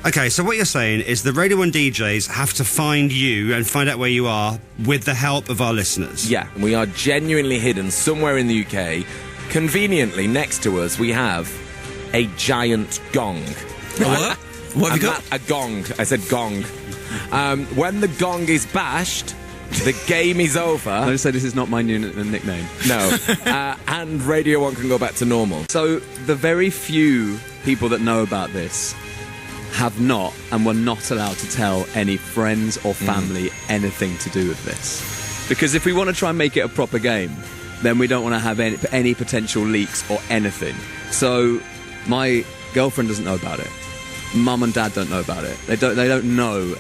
Okay, so what you're saying is the Radio 1 DJs have to find you and find out where you are with the help of our listeners. Yeah, we are genuinely hidden somewhere in the UK. Conveniently, next to us, we have a giant gong. What? What have you got? A gong. I said gong. When the gong is bashed, the game is over. I just say this is not my new nickname. No. And Radio 1 can go back to normal. So the very few people that know about this have not and were not allowed to tell any friends or family anything to do with this. Because if we want to try and make it a proper game, then we don't want to have any potential leaks or anything. So my girlfriend doesn't know about it. Mum and Dad don't know about it. They don't know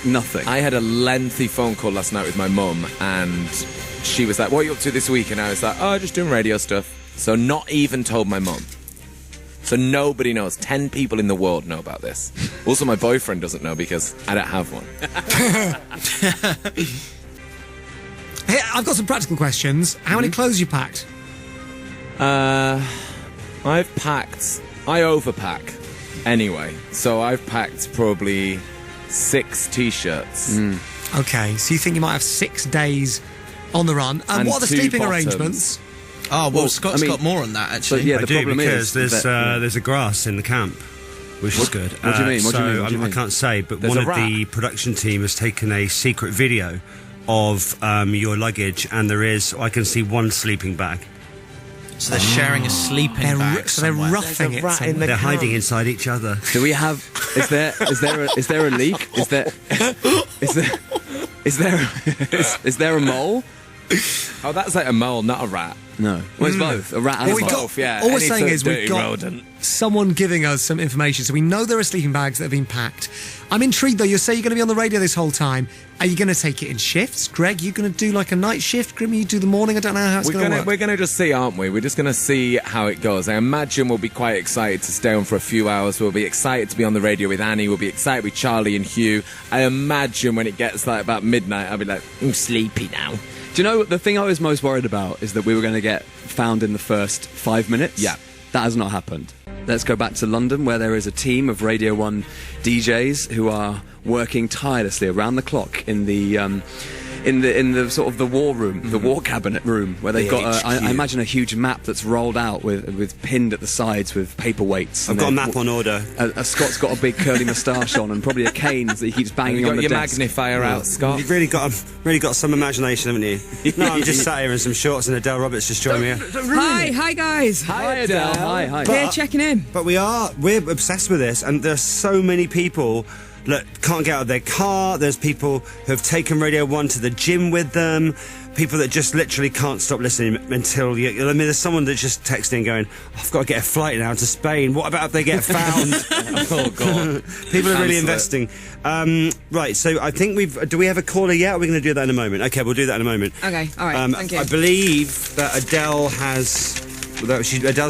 nothing. I had a lengthy phone call last night with my mum, and she was like, "What are you up to this week?" And I was like, "Oh, just doing radio stuff." So not even told my mum. So nobody knows. 10 people in the world know about this. Also, my boyfriend doesn't know because I don't have one. Hey, I've got some practical questions. How many clothes you packed? I overpack anyway. So I've packed probably 6 T-shirts. Okay, so you think you might have 6 days on the run. And what are the 2 sleeping bottoms. arrangements? Oh, well, Scott's got more on that, actually. But yeah, I the do, problem because is there's a grass in the camp, which is good. What do you mean? What do you mean? What do you I mean? can't say, but There's one a of rat. the production team has taken a secret video of your luggage, and there is, I can see one sleeping bag. So they're sharing a sleeping bag So they're somewhere. roughing it. somewhere. They're hiding inside each other. Do we have? Is there a leak? Is there a mole? Oh, that's like a mole, not a rat. No. Well, it's both. A rat and Well, a we mole. got- Both, yeah. all we're Any saying sort of is we've dirty got rodent. someone giving us some information, so we know there are sleeping bags that have been packed. I'm intrigued, though. You say you're going to be on the radio this whole time. Are you going to take it in shifts? Greg, you going to do like a night shift? Grimmy, you do the morning? I don't know how it's going to work. We're going to just see, aren't we? We're just going to see how it goes. I imagine we'll be quite excited to stay on for a few hours. We'll be excited to be on the radio with Annie. We'll be excited with Charlie and Hugh. I imagine when it gets like about midnight, I'll be like, I'm sleepy now. Do you know the thing I was most worried about is that we were going to get found in the first 5 minutes? Yeah. That has not happened. Let's go back to London, where there is a team of Radio 1 DJs who are working tirelessly around the clock in the sort of the war room, the war cabinet room, where they've got I imagine a huge map that's rolled out with pinned at the sides with paperweights. I've got a map on order. Scott's got a big curly moustache on and probably a cane that he keeps banging You on got the your desk. magnifier out, Scott. You've really got some imagination, haven't you? No, I'm just sat here in some shorts and Adele Roberts just joined me. Hi guys. Hi, Adele. Hi. Here checking in. But we're obsessed with this, and there's so many people that can't get out of their car. There's people who have taken Radio 1 to the gym with them. People that just literally can't stop listening until there's someone that's just texting going, I've got to get a flight now to Spain. What about if they get found? Oh, God. People are really Cancel it. investing. Right, so I think do we have a caller yet? Or are we going to do that in a moment? Okay, we'll do that in a moment. Okay, all right, thank you. I believe that Adele's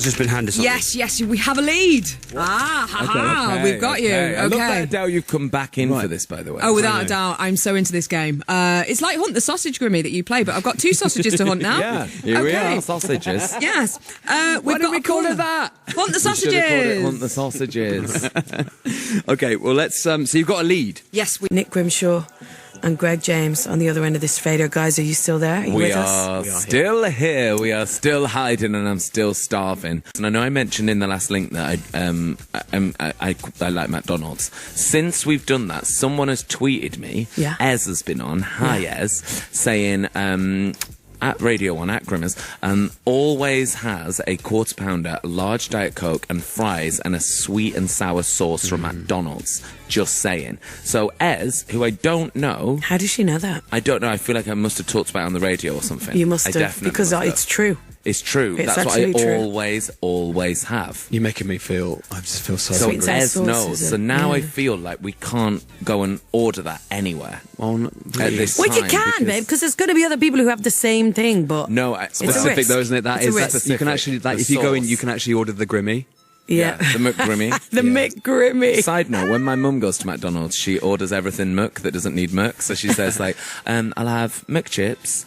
just been handed something. Yes, we have a lead. We've got you. I love that, Okay. Adele, you've come back in for this, by the way. Oh, without a doubt, I'm so into this game. It's like Hunt the Sausage, Grimmy, that you play, but I've got 2 sausages to hunt now. Yeah, here we are, sausages. Yes. Why did we call it that? Hunt the We should have called it sausages. Hunt the sausages. Okay, well let's. So you've got a lead. Yes, Nick Grimshaw and Greg James on the other end of this fader. Guys, are you still there? Are you We with are us? still here. We are still hiding, and I'm still starving. And I know I mentioned in the last link that I like McDonald's. Since we've done that, someone has tweeted me. Yeah. Ez has been on. Hi, Ez, saying. At Radio 1, at Grimmers, always has a quarter pounder, a large Diet Coke and fries and a sweet and sour sauce from McDonald's. Just saying. So Ez, who I don't know... How does she know that? I don't know, I feel like I must have talked about it on the radio or something. You must I have, definitely because must have. it's true. It's true. It's That's what I absolutely true. always have. You're making me feel. I just feel so. So Sweet and sour Ez sauce, knows. is So it? now I Yeah. feel like we can't go and order that anywhere On at this Well, you time. can, babe, because there's going to be other people who have the same thing, but... No, a specific risk. though, isn't it? That It's a is. risk. You can actually, The if you go in, sauce. you can actually order the Grimmy. Yeah. The McGrimmy. The McGrimmy. Side note, when my mum goes to McDonald's, she orders everything Mc that doesn't need Mc. So she says, like, I'll have McChips,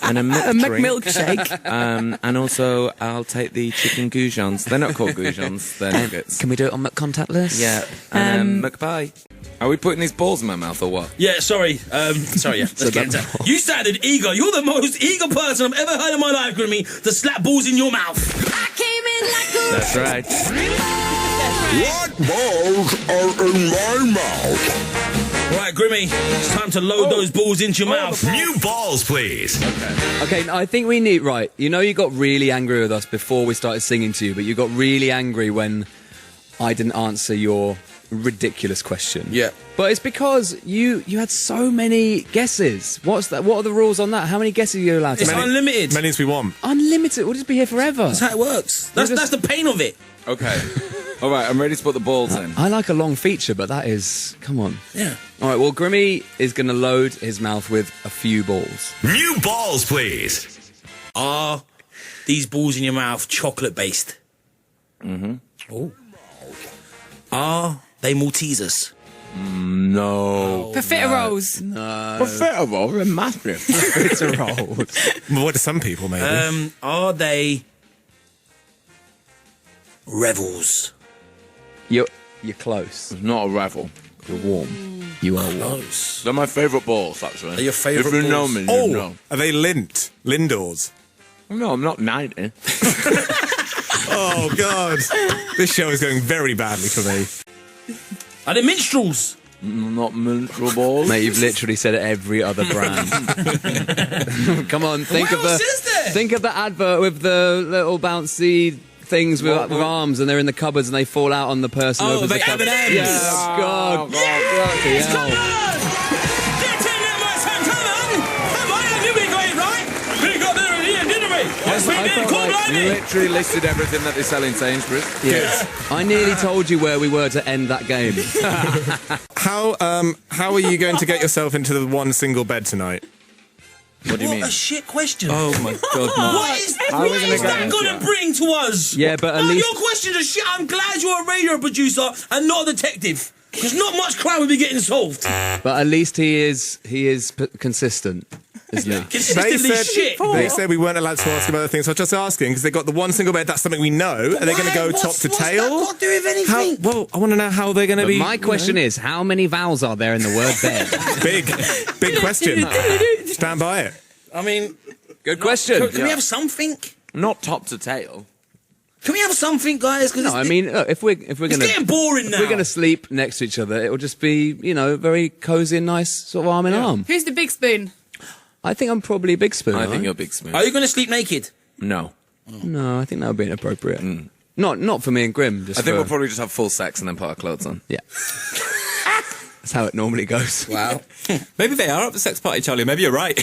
and a McMilkshake. and also I'll take the chicken goujons. They're not called goujons, they're nuggets. Can we do it on McContactless? Yeah, and McPie. Are we putting these balls in my mouth or what? Yeah, sorry. Sorry, yeah. Let's get into it. You sounded eager. You're the most eager person I've ever heard in my life, Grimmy, to slap balls in your mouth. I came in like a That's right. What balls are in my mouth? Right, Grimmy, it's time to load those balls into your mouth. New balls, please. Okay, I think we need... Right, you know you got really angry with us before we started singing to you, but you got really angry when I didn't answer your ridiculous question. Yeah. But it's because you had so many guesses. What's that? What are the rules on that? How many guesses are you allowed to It's make? unlimited. Many as we want. Unlimited? We'll just be here forever. That's how it works. That's the pain of it. Okay. All right, I'm ready to put the balls in. I like a long feature, but that is... Come on. Yeah. All right, well, Grimmy is going to load his mouth with a few balls. New balls, please. Are these balls in your mouth chocolate-based? Mm-hmm. Oh. Are they Maltesers? No. Profiteroles. Profiterole, they're massive. Profiteroles. Well, what do some people, maybe? Are they Revels? You're close. It's not a revel. You're warm. You are warm. Close. They're my favourite balls, actually. They're your favourite If you know balls? me, Oh, you know. are they Lindors? No, I'm not 90. Oh, God. This show is going very badly for me. Are they minstrels? Not minstrel balls. Mate, you've literally said every other brand. Come on, think What of else is there? think of the advert with the little bouncy things with arms, and they're in the cupboards and they fall out on the person. Oh, opens they the cupboard. M&Ms. Yeah, God. Bloody Come on! hell. Get in there, my son, come on! Come on, have you been great, right? We got there in here, didn't we? Yes, we I did, felt cool, like You blimey! literally listed everything that they sell in Sainsbury's. Yeah. I nearly told you where we were to end that game. How are you going to get yourself into the one single bed tonight? What do you What mean? a shit question. Oh, my God, no. What is we gonna get that into going it? to bring to us? Yeah, but at No, least- your questions are shit. I'm glad you're a radio producer and not a detective. Because not much crime will be getting solved. But at least he is consistent, isn't he? Consistently shit. They said we weren't allowed to ask about other things, so I was just asking because they got the one single bed. That's something we know. Are they going to go top to tail? What's that got to do with anything? Well, I want to know how they're going to But be. my question is, how many vowels are there in the word bed? big question. Stand by it. I mean, Good question. can we have something? Not top to tail. Can we have something, guys? 'Cause No, it's- I mean, look, if we're it's gonna getting boring now. if we're gonna sleep next to each other, it will just be very cozy and nice, sort of arm in arm. Who's the big spoon? I think I'm probably Big Spoon. I right? think you're Big Spoon. Are you going to sleep naked? No. No, I think that would be inappropriate. Not for me and Grim. Just I think for, we'll probably just have full sex and then put our clothes on. yeah. That's how it normally goes. Wow. Maybe they are at the sex party, Charlie. Maybe you're right.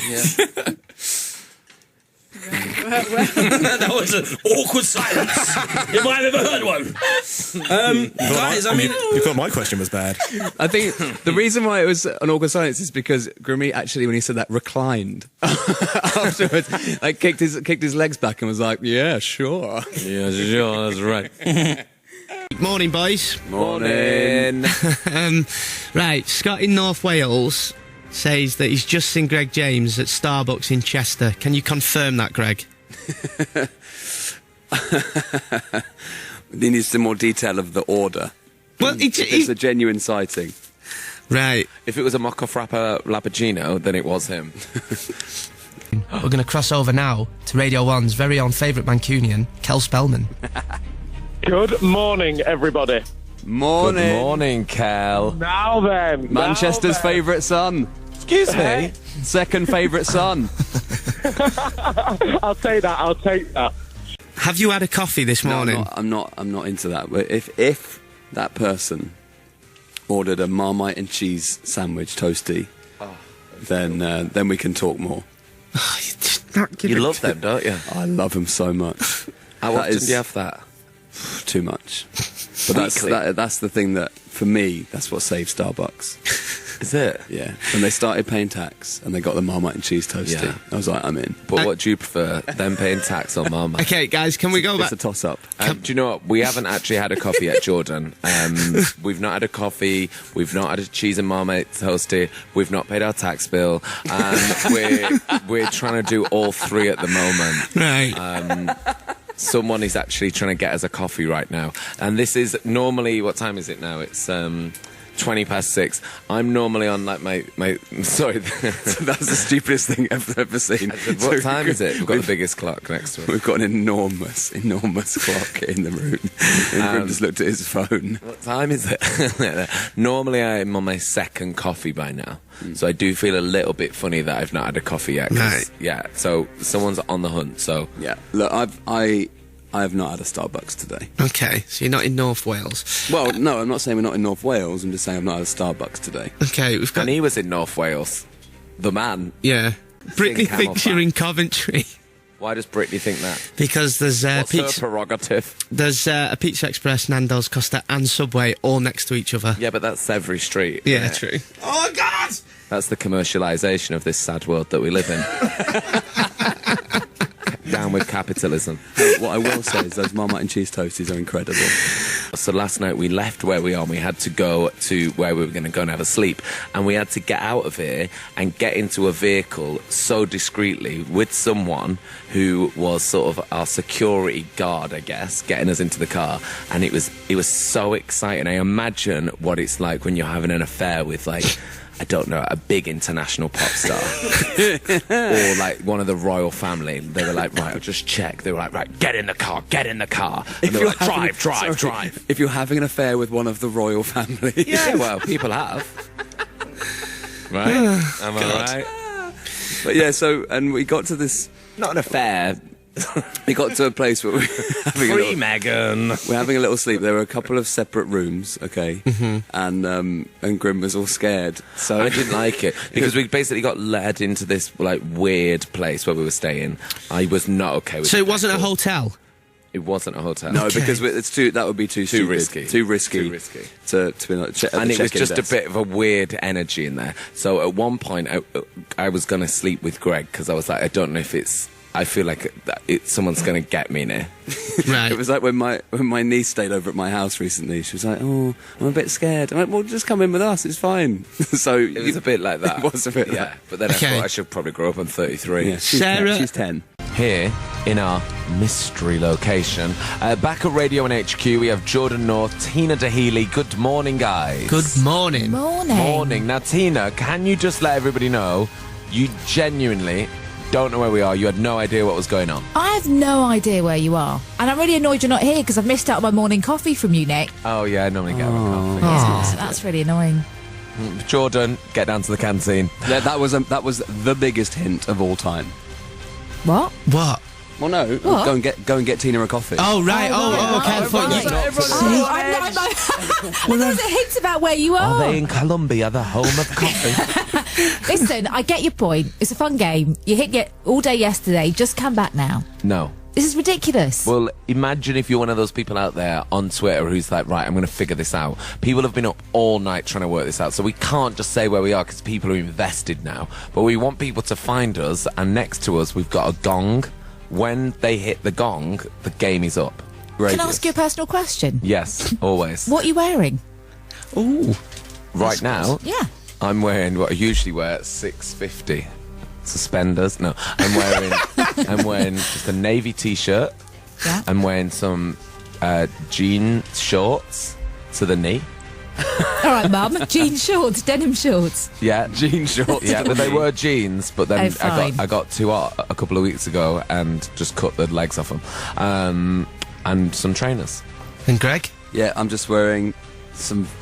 That was an awkward silence. If I've ever heard one. Guys, I mean... You thought my question was bad. I think the reason why it was an awkward silence is because Grimmy actually, when he said that, reclined afterwards. Like kicked his legs back and was like, "Yeah, sure." Yeah, sure, that's right. Morning, boys. Morning. Right, Scott in North Wales says that he's just seen Greg James at Starbucks in Chester. Can you confirm that, Greg? He needs some more detail of the order. Well, it's a genuine sighting. Right. If it was a Mocha Frappa Lappuccino, then it was him. We're going to cross over now to Radio 1's very own favourite Mancunian, Kel Spellman. Good morning, everybody. Morning. Good morning, Kel. Now then. Manchester's favourite son. Excuse me? Second favourite son. I'll take that. Have you had a coffee this morning? No, I'm not into that. But if that person ordered a Marmite and cheese sandwich toasty, then we can talk more. You love them, don't you? I love them so much. How That often is do you have that? Too much. But that's the thing that, for me, that's what saves Starbucks. Is it? Yeah. When they started paying tax and they got the Marmite and cheese toasty, Yeah. I was like, I'm in. But what do you prefer, them paying tax or Marmite? Okay, guys, can we go back? It's a toss-up. Do you know what? We haven't actually had a coffee yet, Jordan. We've not had a coffee. We've not had a cheese and Marmite toasty. We've not paid our tax bill. We're trying to do all three at the moment. Right. Someone is actually trying to get us a coffee right now. And this is normally, what time is it now? It's 6:20. I'm normally on like my sorry, That's the stupidest thing I've ever seen. what time is it? We've got the biggest clock next to us. We've got an enormous clock in the room. And Grim just looked at his phone. What time is it? Normally I'm on my second coffee by now. So I do feel a little bit funny that I've not had a coffee yet. Right. Yeah, so someone's on the hunt, so... Yeah. Look, I have not had a Starbucks today. Okay, so you're not in North Wales. Well, no, I'm not saying we're not in North Wales. I'm just saying I've not had a Starbucks today. Okay, we've got... And he was in North Wales. The man. Yeah. Brittany Camel thinks fat. you're in Coventry. Why does Brittany think that? Because there's What's her pizza... prerogative? There's a Pizza Express, Nando's, Costa and Subway all next to each other. Yeah, but that's every street. Yeah, isn't it? true. Oh, God! That's the commercialisation of this sad world that we live in. Down with capitalism. What I will say is those Marmite and cheese toasties are incredible. So last night we left where we are and we had to go to where we were going to go and have a sleep. And we had to get out of here and get into a vehicle so discreetly with someone who was sort of our security guard, I guess, getting us into the car. And it was so exciting. I imagine what it's like when you're having an affair with, like, I don't know, a big international pop star. Or like one of the royal family. They were like, right, I'll just check. They were like, right, get in the car. And they were like, drive. If you're having an affair with one of the royal family. Yeah, well, people have. Right? Am I right? But yeah, so, and we got to this... Not an affair. We got to a place where we're having Meghan. We're having a little sleep. There were a couple of separate rooms, okay, and Grim was all scared. So I didn't like it because we basically got led into this like weird place where we were staying. I was not okay with. So the it wasn't a decor. hotel? It wasn't a hotel. No, because that would be too stupid. risky. Too risky to be like, and it was just desk. a bit of a weird energy in there. So at one point, I was going to sleep with Greg because I was like, I don't know if it's. I feel like someone's going to get me now. Right. It was like when my niece stayed over at my house recently. She was like, "Oh, I'm a bit scared." I'm like, "Well, just come in with us. It's fine." So it was a bit like that. It was a bit. Yeah, like that. but then I thought I should probably grow up. I'm 33. Yeah, Sarah, she's 10. Here in our mystery location, back at Radio 1 HQ, we have Jordan North, Tina Dahealy. Good morning, guys. Good morning. Morning. Now, Tina, can you just let everybody know you genuinely don't know where we are? You had no idea what was going on. I have no idea where you are. And I'm really annoyed you're not here because I've missed out on my morning coffee from you, Nick. Oh, yeah, I normally get a coffee. That's really annoying. Jordan, get down to the canteen. That was the biggest hint of all time. What? What? Well, no. What? Go and get Tina a coffee. Oh, right. Okay. I thought you... There's a hint about where you are. Are they in Colombia, the home of coffee? Listen, I get your point. It's a fun game. You hit all day yesterday. Just come back now. No. This is ridiculous. Well, imagine if you're one of those people out there on Twitter who's like, right, I'm going to figure this out. People have been up all night trying to work this out, so we can't just say where we are because people are invested now. But we want people to find us, and next to us we've got a gong. When they hit the gong, the game is up. Can I ask you a personal question? Yes, always. What are you wearing? Ooh. Right now, Yeah. I'm wearing what I usually wear at 6:50. Suspenders. No, I'm wearing just a navy t-shirt. Yeah. I'm wearing some jean shorts to the knee. All right, Mum. Jean shorts, denim shorts. Yeah, jean shorts. Yeah, but they were jeans. But then fine. I got too hot a couple of weeks ago and just cut the legs off them. And some trainers. And Greg? Yeah, I'm just wearing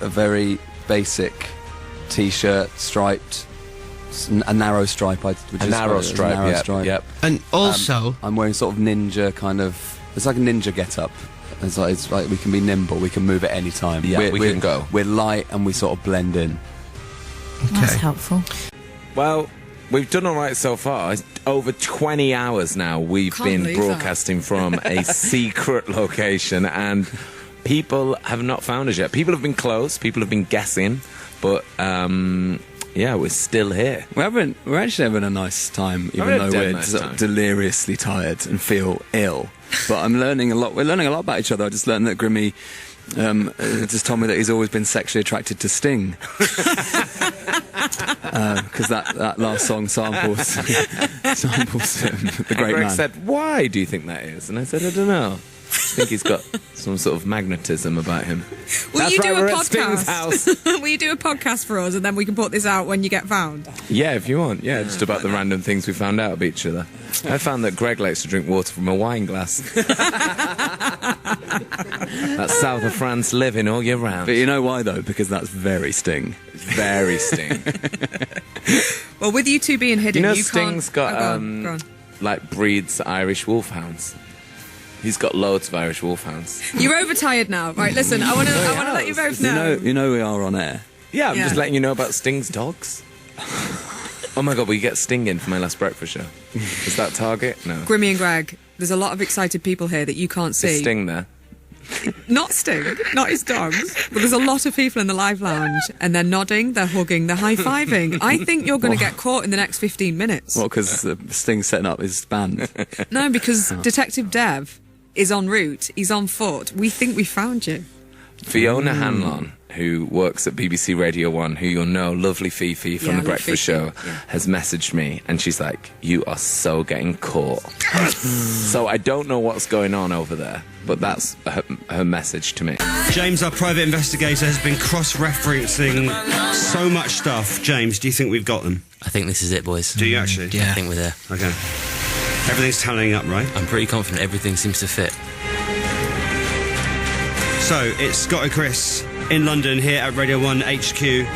a very basic t-shirt, striped, a narrow stripe. Yep. And also, I'm wearing sort of ninja kind of. It's like a ninja get-up. It's like we can be nimble. We can move at any time. Yeah, we can go. We're light and we sort of blend in. That's helpful. Well, we've done all right so far. Over 20 hours now we've Can't been believe broadcasting from a secret location, and people have not found us yet. People have been close. People have been guessing, but yeah, we're still here. We're actually having a nice time, even though we're sort of deliriously tired and feel ill. But I'm learning a lot. We're learning a lot about each other. I just learned that Grimmy just told me that he's always been sexually attracted to Sting. Because that last song samples the great Greg man. said, "Why do you think that is?" And I said, "I don't know. I think he's got some sort of magnetism about him." Will That's you do right, a we're at Sting's podcast? house. Will you do a podcast for us, and then we can put this out when you get found? Yeah, if you want. Yeah, just about the random things we found out of each other. I found that Greg likes to drink water from a wine glass. That's south of France living all year round. But you know why, though? Because that's very Sting. Very Sting. Well, with you two being hidden, You know, you Sting's can't... got, go on. like, breeds Irish wolfhounds. He's got loads of Irish wolfhounds. You're overtired now. Right, listen, I want to let you both know. You know we are on air. Yeah, I'm Yeah. just letting you know about Sting's dogs. Oh my God, will you get Sting in for my last breakfast show? Is that Target? No. Grimmy and Greg, there's a lot of excited people here that you can't see. Is Sting there? Not Sting, not his dogs, but there's a lot of people in the live lounge, and they're nodding, they're hugging, they're high-fiving. I think you're going to get caught in the next 15 minutes. Well, because Sting's setting up his band. No, because Detective Dev is en route, he's on foot. We think we found you. Fiona Hanlon, who works at BBC Radio 1, who you'll know, lovely Fifi from Yeah, The lovely Breakfast Fifi, Show, has messaged me, and she's like, "You are so getting caught." So I don't know what's going on over there, but that's her message to me. James, our private investigator, has been cross-referencing so much stuff. James, do you think we've got them? I think this is it, boys. Do you actually? Yeah. I think we're there. Okay. Everything's tallying up, right? I'm pretty confident everything seems to fit. So, it's Scott and Chris in London here at Radio 1 HQ.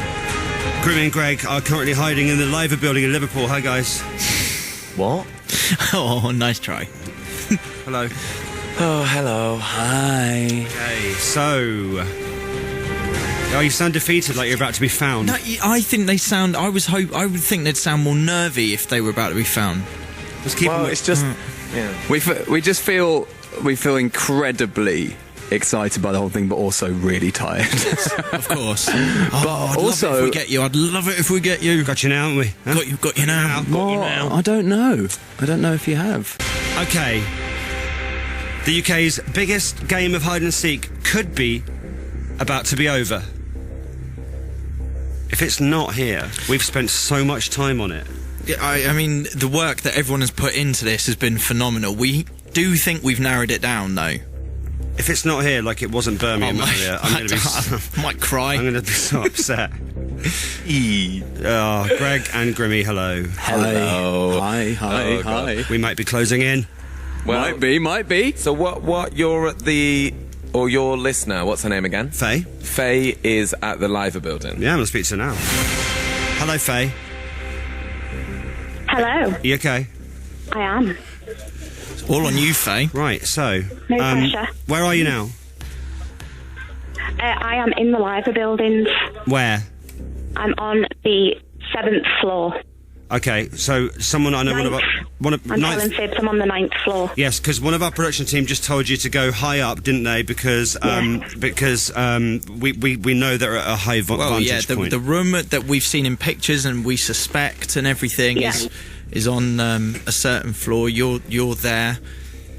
Grimmy and Greg are currently hiding in the Liver building in Liverpool. Hi, guys. What? Oh, nice try. Hello. Oh, hello. Hi. Okay, so... Oh, you sound defeated, like you're about to be found. No, I think they sound. I would think they'd sound more nervy if they were about to be found. Let's keep them. It's just... Yeah. We just feel incredibly excited by the whole thing, but also really tired. Of course. But also, love it if we get you. I'd love it if we get you. Got you now, haven't we? Huh? Got you now. Got you now. I don't know. I don't know if you have. Okay. The UK's biggest game of hide and seek could be about to be over. If it's not here, we've spent so much time on it. Yeah, I mean, the work that everyone has put into this has been phenomenal. We do think we've narrowed it down, though. If it's not here, like it wasn't Birmingham earlier, I'm going to be. I might cry. I'm going to be so upset. Oh, Greg and Grimmy, hello. Hello. Hi. We might be closing in. Well, Might be. So what you're at the... Or your listener, what's her name again? Faye. Faye is at the Liver building. Yeah, I'm going to speak to her now. Hello, Faye. Hello. You okay? I am. It's all on you, Faye. Right, so... No pressure. Where are you now? I am in the Liver buildings. Where? I'm on the 7th floor. Okay, so someone I know... I'm telling fibs, I'm on the 9th floor. Yes, because one of our production team just told you to go high up, didn't they? Because we know they're at a high vantage point. The room that we've seen in pictures and we suspect and everything is on a certain floor. You're there.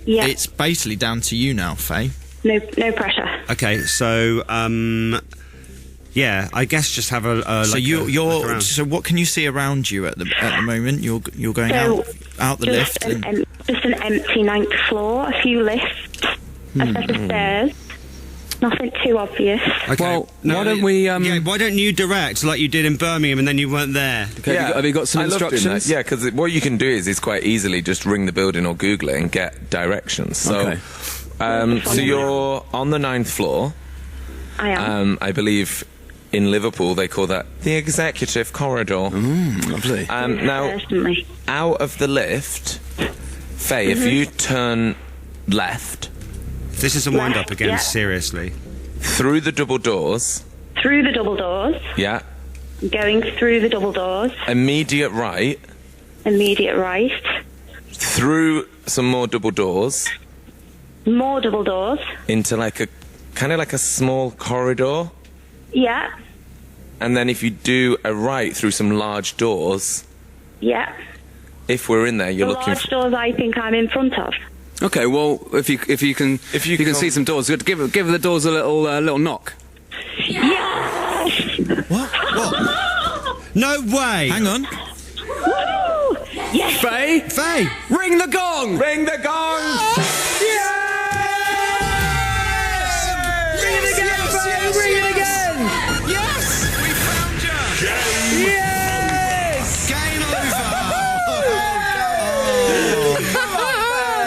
Yeah. It's basically down to you now, Faye. No pressure. Okay, so yeah, I guess just have a. So look around. So what can you see around you at the moment? You're going out the lift. Just an empty 9th floor. A few lifts. A set of stairs. Nothing too obvious. Okay. Well, why don't we? Why don't you direct like you did in Birmingham and then you weren't there? Okay, have you got some I loved doing instructions? that. Yeah, because what you can do is quite easily just ring the building or Google it and get directions. So, Okay. So you're on the 9th floor. I am. I believe in Liverpool they call that the executive corridor. Lovely. Now, Certainly. out of the lift, Faye, if you turn left... This is a wind-up again, yeah. seriously. Through the double doors. Through the double doors. Yeah. Going through the double doors. Immediate right. Immediate right. Through some more double doors. More double doors. Into like a kind of like a small corridor. Yeah. And then if you do a right through some large doors, Yeah. if we're in there, you're The looking large doors I think I'm in front of. Okay, well, if you can see some doors, give the doors a little knock. What? No way! Hang on. Yes. Faye, ring the gong. Ring the gong. Ring it again, Faye. Ring it again. Yes! We found you! Yes. Game over!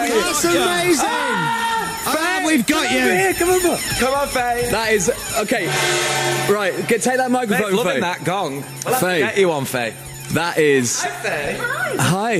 That's amazing! We've got you! Come on, Faye. That is okay. Right, take that microphone, Loving Faye. that gong. We'll have to Faye. get you on, Faye. That is. Hi, Faye. Hi.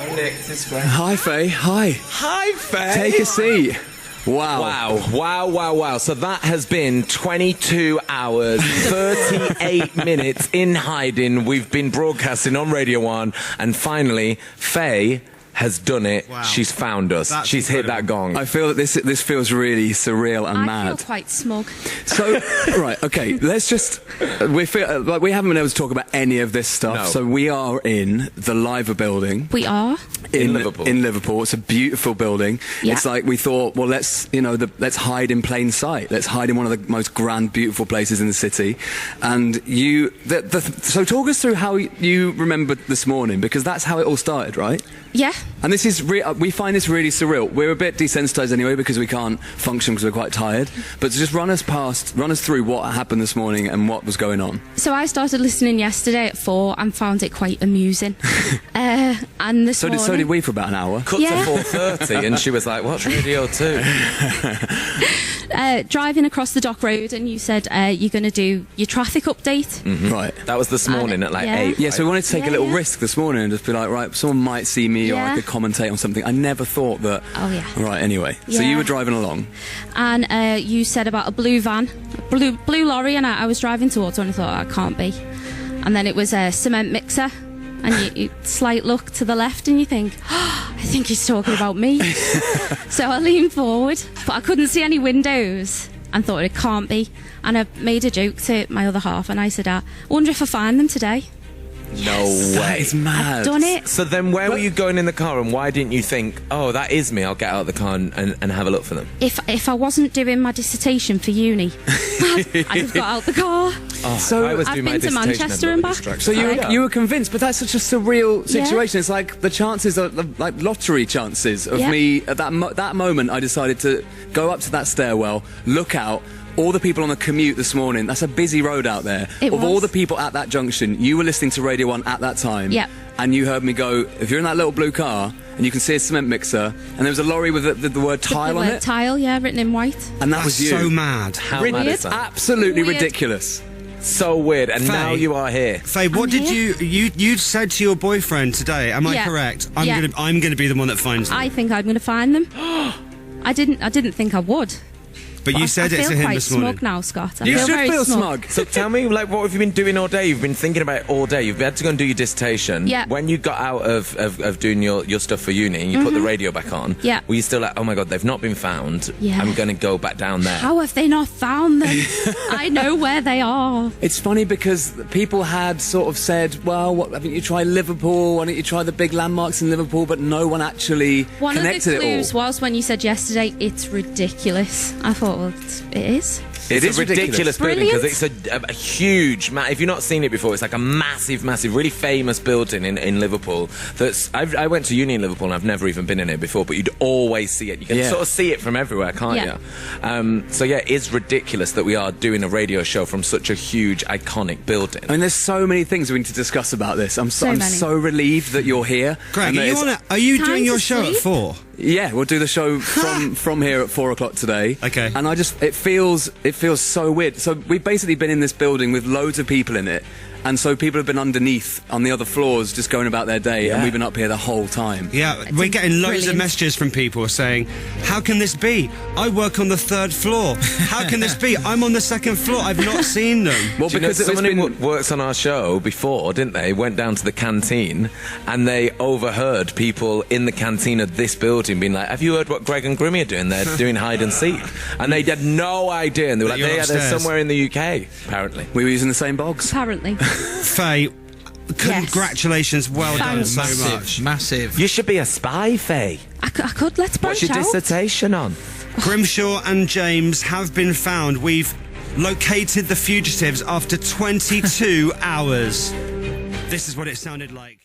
I'm Nick. This is Faye. Hi, Faye. Hi. Hi, Faye. Take a seat. Wow. Wow. So that has been 22 hours, 38 minutes in hiding. We've been broadcasting on Radio 1, and finally, Faye has done it. Wow. She's found us. She's hit that gong. I feel that this feels really surreal and I mad. feel quite smug. So, right, okay, let's just... We feel like we haven't been able to talk about any of this stuff. No. So we are in the Liver building. We are. In Liverpool. In Liverpool. It's a beautiful building. Yeah. It's like we thought, well, let's hide in plain sight. Let's hide in one of the most grand, beautiful places in the city. And so talk us through how you remembered this morning, because that's how it all started, right? Yeah. And this is we find this really surreal. We're a bit desensitized anyway because we can't function because we're quite tired. But to just run us through what happened this morning and what was going on. So I started listening yesterday at 4 and found it quite amusing. And this morning... So did we for about an hour. Cut to 4:30 and she was like, what's Radio 2? Driving across the Dock Road, and you said you're going to do your traffic update. Mm-hmm. Right. That was this morning at like 8. Yeah, so we wanted to take a little Yeah. risk this morning and just be like, right, someone might see me or I Yeah. could commentate on something. I never thought that... Oh, yeah. Right, anyway. So Yeah. you were driving along. And you said about a blue van, blue lorry, and I was driving towards one and I thought, that can't be. And then it was a cement mixer, and you slight look to the left and you think, oh, I think he's talking about me. So I leaned forward, but I couldn't see any windows and thought it can't be. And I made a joke to my other half and I said, I wonder if I find them today. No way. That is mad. I've done it. So then where were you going in the car, and why didn't you think, oh, that is me, I'll get out of the car and have a look for them? If I wasn't doing my dissertation for uni, I'd have got out the car. Oh, So I was I've doing my been to dissertation Manchester a and little back. distracted. So you were convinced, but that's such a surreal Yeah. situation. It's like the chances are like lottery chances of Yeah. me at that moment. I decided to go up to that stairwell, look out. All the people on the commute this morning, that's a busy road out there. It of all was. the people at that junction, you were listening to Radio 1 at that time. Yep. And you heard me go, if you're in that little blue car and you can see a cement mixer, and there was a lorry with the word tile The on word it. tile, yeah, written in white. And that was you. So mad. How mad is that? Absolutely Weird. ridiculous. So weird, and Faye. now you are here. Faye, what I'm did you said to your boyfriend today? Am I Yeah. correct? Yeah. I'm gonna be the one that finds them. I think I'm going to find them. I didn't think I would. But you said I it feel to him quite this morning. smug now, Scott. I You feel should very feel smug. smug. So tell me, like, what have you been doing all day? You've been thinking about it all day. You've had to go and do your dissertation. Yeah. When you got out of doing your stuff for uni and you put the radio back on, Yeah. were you still like, oh my God, they've not been found. Yeah. I'm going to go back down there. How have they not found them? I know where they are. It's funny because people had sort of said, well, why don't you try Liverpool? Why don't you try the big landmarks in Liverpool? But no one actually One of the connected clues it all. was when you said yesterday, it's ridiculous. I thought, well, it is. It's is a ridiculous building because Brilliant. it's a huge. If you've not seen it before, it's like a massive, really famous building in Liverpool. I went to uni in Liverpool and I've never even been in it before, but you'd always see it. You can Yeah. sort of see it from everywhere, can't Yeah. you? So yeah, it's ridiculous that we are doing a radio show from such a huge, iconic building. I mean, there's so many things we need to discuss about this. I'm So many. so relieved that you're here. Greg, And are that you, it's- are you Time doing to your show at sleep? 4? Yeah, we'll do the show from here at 4 o'clock today. Okay. And it feels so weird. So we've basically been in this building with loads of people in it, And so people have been underneath on the other floors just going about their day, and we've been up here the whole time. Yeah, we're getting loads of brilliant. messages from people saying, how can this be? I work on the 3rd floor. How can this be? I'm on the 2nd floor. I've not seen them. Well, because someone who works on our show before, didn't they, went down to the canteen and they overheard people in the canteen of this building being like, have you heard what Greg and Grimmy are doing? They're doing hide and seek. And they had no idea. And they were like, they're somewhere in the UK, apparently. We were using the same bogs. Apparently. Faye, congratulations. Well done so much. Massive. You should be a spy, Faye. I could. Let's branch What's your out. dissertation on? Grimshaw and James have been found. We've located the fugitives after 22 hours. This is what it sounded like.